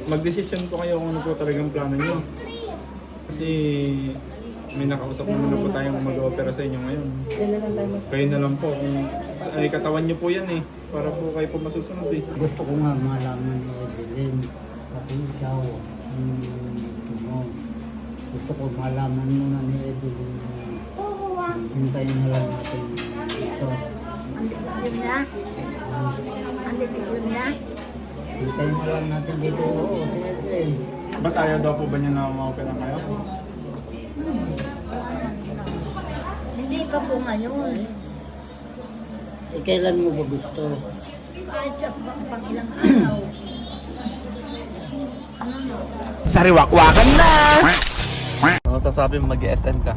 Mag-decision po kayo kung ano po talagang plano nyo. Kasi may nakausap naman na po tayong mag-opera sa inyo ngayon. Kayo na lang po kung ay katawan nyo po yan eh. Para po kayo po masusunod eh. Gusto ko nga malaman ni Evelyn, pati ikaw, gusto ko malaman muna ni Evelyn na hintayin na lang natin ito. Ang desisyon niya? Ang desisyon niya? Hintayin na lang natin dito. Oo, si Evelyn. Ba't ayaw daw po ba niya na ma-opera kayo? Hindi pa po ngayon. Eh, kailan mo ba gusto? Kahit sa pang ilang araw. Sariwakwakan na! Ano sasabi mo mag-SN ka?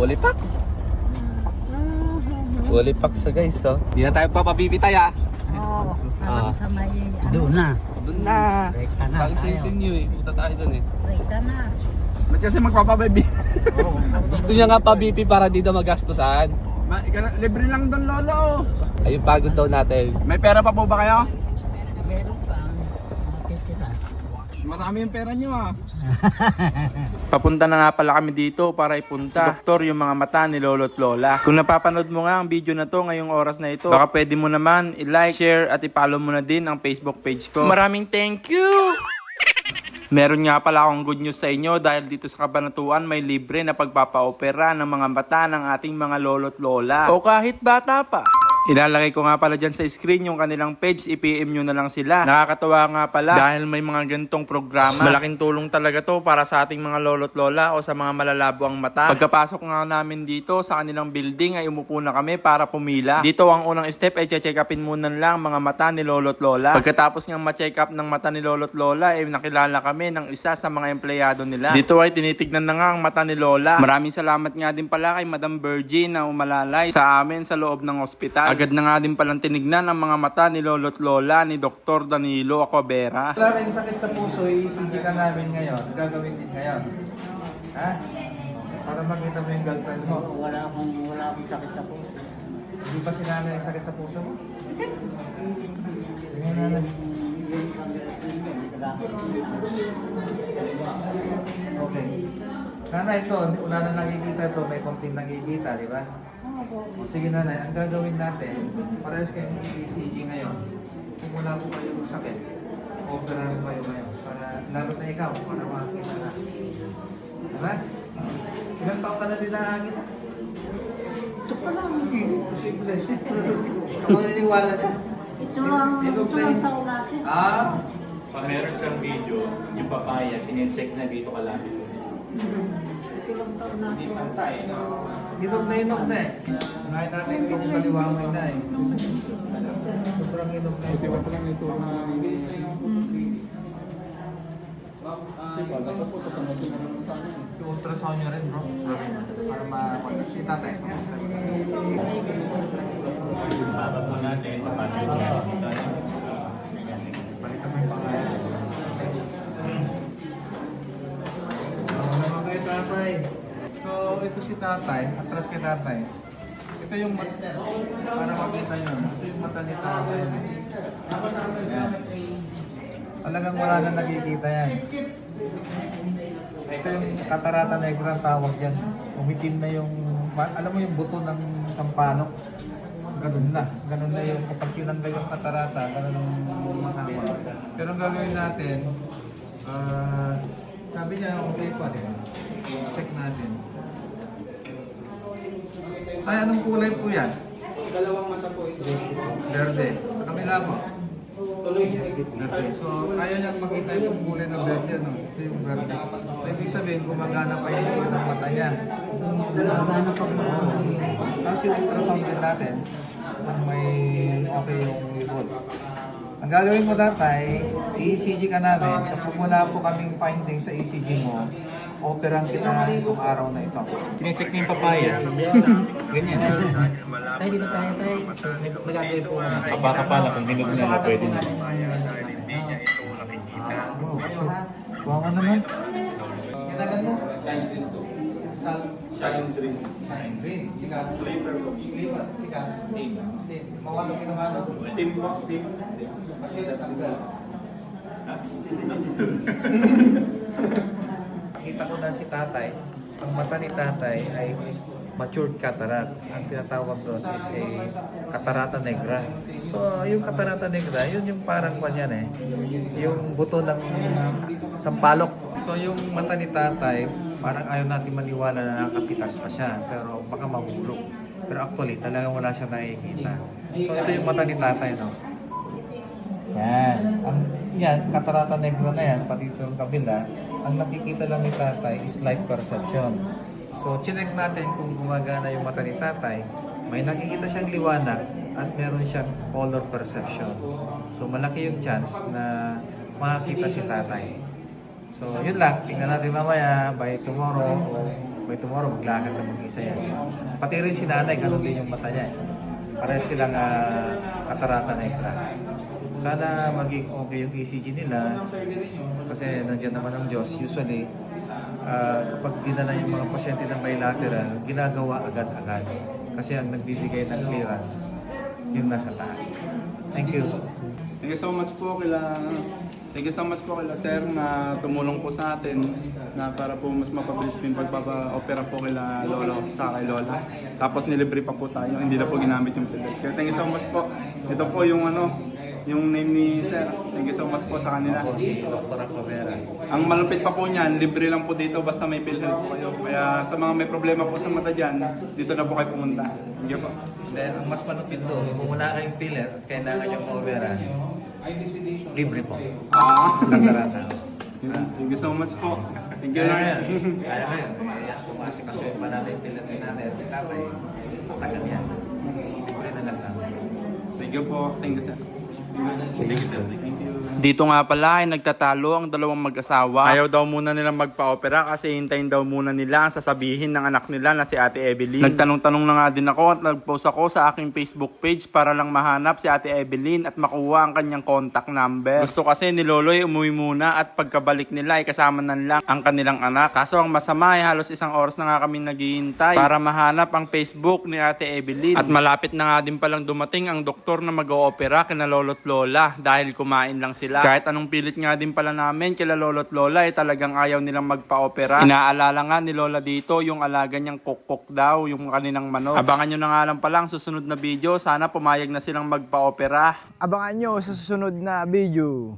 Wolipax? Wolipax sa guys, oh. Hindi na tayo papabibitay, ah. Oo, sa may Doon na. Doon na. Rekta na Tanging tayo. sa inyo, eh. Punta tayo doon, eh. Rekta na. Ba't kasi magpapababy? Gusto niya nga pa-BP para dito magastusan. Libre lang doon lolo. Ayun, pagod daw natin. May pera pa po ba kayo? Meron pa. Makikita. Marami yung pera nyo ah. Papunta na nga pala kami dito para ipunta doktor yung mga mata ni lolo at lola. Kung napapanood mo nga ang video na to ngayong oras na ito, baka pwede mo naman i-like, share at i-follow mo na din ang Facebook page ko. Maraming thank you! Meron nga pala akong good news sa inyo dahil dito sa Kabanatuan may libre na pagpapa-opera ng mga mata ng ating mga lolo't lola o kahit bata pa. Ilalagay ko nga pala dyan sa screen yung kanilang page, i-PM nyo na lang sila. Nakakatawa nga pala dahil may mga ganitong programa. Malaking tulong talaga to para sa ating mga lolo't lola o sa mga malalabo ang mata. Pagkapasok nga namin dito sa kanilang building ay umupo na kami para pumila. Dito ang unang step ay check upin muna lang mga mata ni lolo't lola. Pagkatapos nga ma-check up ng mata ni lolo't lola ay nakilala kami ng isa sa mga empleyado nila. Dito ay tinitignan na nga ang mata ni lola. Maraming salamat nga din pala kay Madam Virgin na umalalay sa amin sa loob ng ospital. Agad na nga din palang tinignan ang mga mata ni lolo't lola ni Dr. Danilo Acobera. Wala kayong sakit sa puso, i-ECG ka namin ngayon. Gagawin din ngayon. Ha? Para makita mo yung girlfriend mo. Wala akong sakit sa puso. Hindi ba sinanay yung sakit sa puso mo? Tingnan na lang. Okay. Sana ito, una na nakikita ito, may konting nakikita, di ba? O sige nanay, ang gagawin natin, parehas kayong ECG ngayon. Kung wala po kayong sakit, operahan kayo ngayon. Para, lalo na ikaw, para makakita na. Diba? Ilang taon ka na din nakakita? Ito pa lang. Posible. Ako naniniwala na. Ito ang taon natin. Ah? Pag meron siyang video, yung papaya, tine-check na dito kalapit. Ito lang taon natin. Hindi pantay, no? Hinog na eh. Ngayon natin itong kaliwa mo na eh. Sobrang hinog na ito. pa lang ito na dapat po sa sanay na naman sa amin. Yung ultrasound nyo rin bro. Para ma-contact. Si tatay. Babag mo natin, paano yung tayo. Balitan mo yung pangalan. Ano naman kayo tatay? So ito si tatay. Atras kay tatay. Ito yung mata. Para makita nyo. Ito yung mata ni tatay. Ayan. Talagang wala na nakikita yan. Ito yung katarata negra ang tawag yan. Umitim na yung, alam mo yung buto ng sampanok. Ganun na yung kapag tinanggal yung katarata, ganun ang mahama. Pero ang gagawin natin, sabi niya okay pa, di ba? Check natin. Ay, anong kulay po yan? Dalawang mata po ito. Verde. Sa kabila mo. Verde. So, kaya niyang makita yung kulay ng verde, no? Ito yung verde. So, ibig sabihin, gumagana pa yung likod ng mata niya. Gumagana pa po. Tapos yung ultrasound din natin, kung may okay yung likod. Ang gagawin mo tatay, i-ECG ka namin. Kapag wala po kaming findings sa ECG mo, operahan kita itong araw na ito. Tine-check niya yung papaya. Ganyan. Tayo dito tayo. Nagagawin po kapala kung hinog na na pwede na. Wow, so, wow naman. Kinagan mo? Shine green to. Shine green. Shine green. Sikat. Flavor ko. Flavor. Sikat. Team. Hindi. Mawalo kinamalo. Team po. Team. Kasi natanggal. Ha? Nakita ko na si tatay, ang mata ni tatay ay matured cataract. Ang tinatawag doon is a catarata negra. So, yung catarata negra, yun yung parang kanyan yung buto ng sampalok. So, yung mata ni tatay, parang ayaw natin maniwala na nakapitas pa siya, pero baka mahulog. Pero actually, talagang wala siya nakikita. So, ito yung mata ni tatay, no? Yan. Yan, catarata negra na yan, pati ito yung kabila. Ang nakikita lang ni tatay is light perception. So, chinek natin kung gumagana yung mata ni tatay. May nakikita siyang liwanag at meron siyang color perception. So, malaki yung chance na makakita si tatay. So, yun lang. Tingnan natin mamaya by tomorrow maglakad na mag-isa yan. Pati rin si nanay, ganun din yung mata niya. Parehas silang catarata negra. Sana maging okay yung ECG nila kasi nandiyan naman ang Diyos. Usually, kapag dinala yung mga pasyente ng bilateral, ginagawa agad-agad. Kasi ang nagbibigay ng clearance, yung nasa taas. Thank you. Thank you so much po kila sir na tumulong po sa atin na para po mas mapabilis po yung pagpapa-opera po kila lolo sa kay lola. Tapos nilibre pa po tayo, hindi na po ginamit yung PhilHealth. Kaya thank you so much po. Ito po yung yung name ni sir. Thank you so much po sa kanila. Ako si Dr. Aclavera. Ang malupit pa po niyan, libre lang po dito basta may PhilHealth po kayo. Kaya sa mga may problema po sa mata dyan, dito na po kayo pumunta. Thank you po. Then, ang mas malupit doon, kung wala kayong piller at kailangan yung opera, libre po. Catarata. Thank you so much po. Thank you Kaya lang. kaya ngayon, kumasi kasi yung pananay piller ni nanay at si tatay, matagal yan. Libre na lang namin. Thank you po. Thank you sir. Thank you sir. Thank you. Dito nga pala ay nagtatalo ang dalawang mag-asawa. Ayaw daw muna nilang magpa-opera kasi hintayin daw muna nila ang sasabihin ng anak nila na si Ate Evelyn. Nagtanong-tanong na nga din ako at nag-post ako sa aking Facebook page para lang mahanap si Ate Evelyn at makuha ang kanyang contact number. Gusto kasi ni Loloy umuwi muna at pagkabalik nila ay kasama na lang ang kanilang anak. Kaso ang masama ay halos 1 oras na nga kami naghihintay para mahanap ang Facebook ni Ate Evelyn. At malapit na nga din palang dumating ang doktor na mag-oopera kina lolo't lola dahil kumain lang sila. Kahit anong pilit nga din pala namin kila lolo't lola ay talagang ayaw nilang magpa-opera. Inaalala nga ni lola dito yung alaga niyang kukuk daw, yung kanilang manok. Abangan nyo na nga lang palang susunod na video. Sana pumayag na silang magpa-opera. Abangan nyo sa susunod na video.